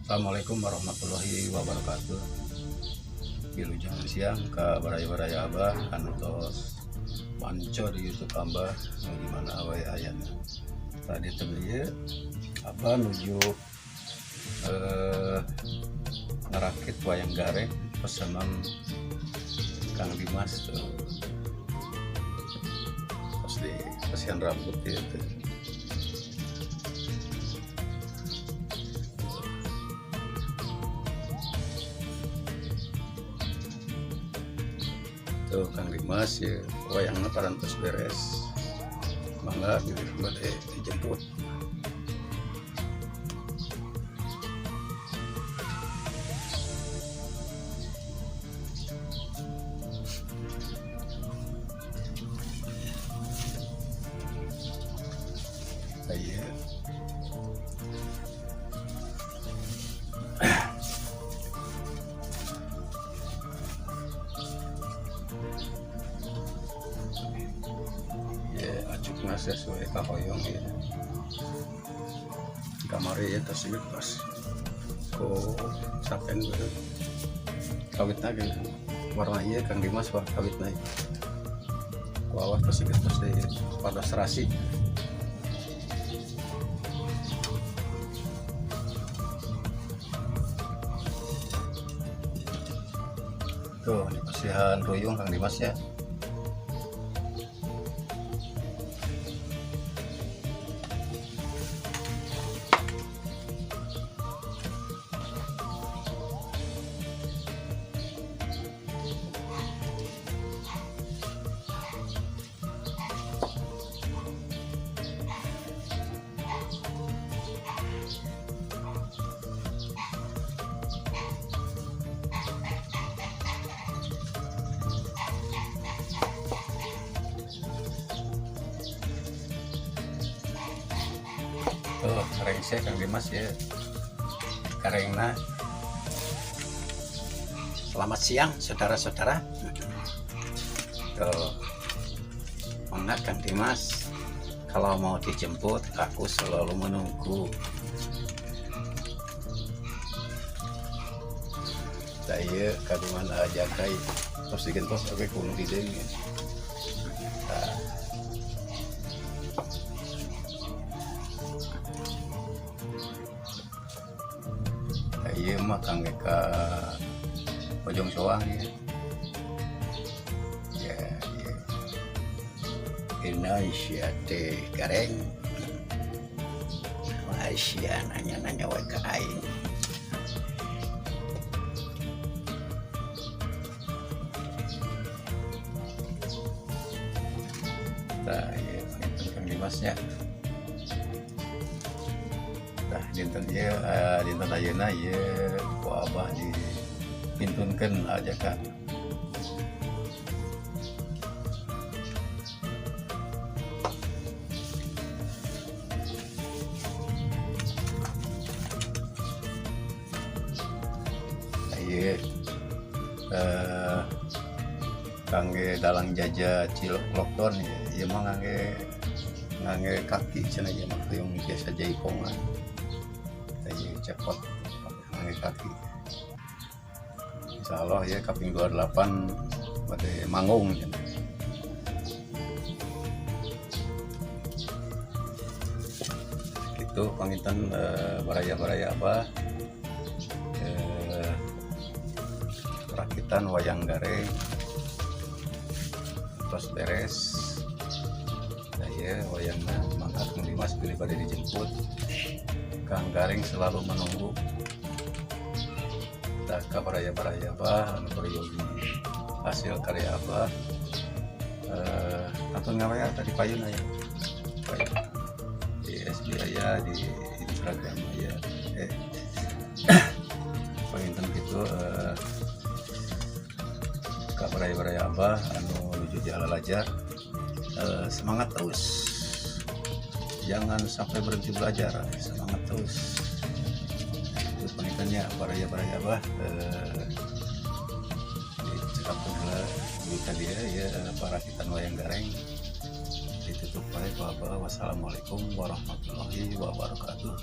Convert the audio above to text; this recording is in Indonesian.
Assalamualaikum warahmatullahi wabarakatuh. Wilujeng siang ke baraya-baraya Abah anu tos panco di YouTube Abah gimana awal ayana. Tadi tadi Abah nuju ngerakit wayang gareng pesanan Kang Dimas pas di kasihan rambut itu. Tuh Kang Dimas ya wayangnya parantos beres, mangga boleh dijemput. Saya acukna sesuai kahoyong ya kamari ya tersebut pas ko sapen gue kawitna kan warna iya Kang Dimas wah kawitna ku awas tersebut terus pada serasi tuh ini pasihan ruyung Kang Dimas ya. Tuh kareng saya Kang Dimas ya karengna. Selamat siang saudara-saudara. Tuh mana Kang Dimas kalau mau dijemput aku selalu menunggu. Saya kagungan aja kai terus digentos oke kuno di deui. Iya mah kangge ka Bojong Soang ya. Ya, ya. Indonesia teh gareng. Malaysia nanya-nanya wae ka aing. Tah, ya, Kang Dimasnya. Nah, dinten ieu dinten ayeuna ieu ku Abah dipintunkeun ajakan. Ieu kangge dalang jaja Cilok Lokton ieu mah ngangge kaki cenah ieu mah yang biasa jaipongan. Cepot pakai kaki insyaallah ya kaping 28 pada manggung ya. Itu pangitan baraya-baraya Abah rakitan wayang gareng terus beres ya wayangna mangga Kang Dimas pilih pada dijemput. Kang Garing selalu menunggu. Tak baraya-baraya Abah anu peryogi hasil karya Abah. Atun ngawaya tadi payun aya. Payun. Di SB aya di Instagram aya. Panginten kitu Kak baraya-baraya Abah anu nuju di Alalajar, semangat terus, jangan sampai berhenti belajar, semangat terus. Itu panitannya baraya-baraya Abah, dicekapkan heula duit dia ya parakitan wayang gareng ditutup oleh Bapak. Wassalamualaikum warahmatullahi wabarakatuh.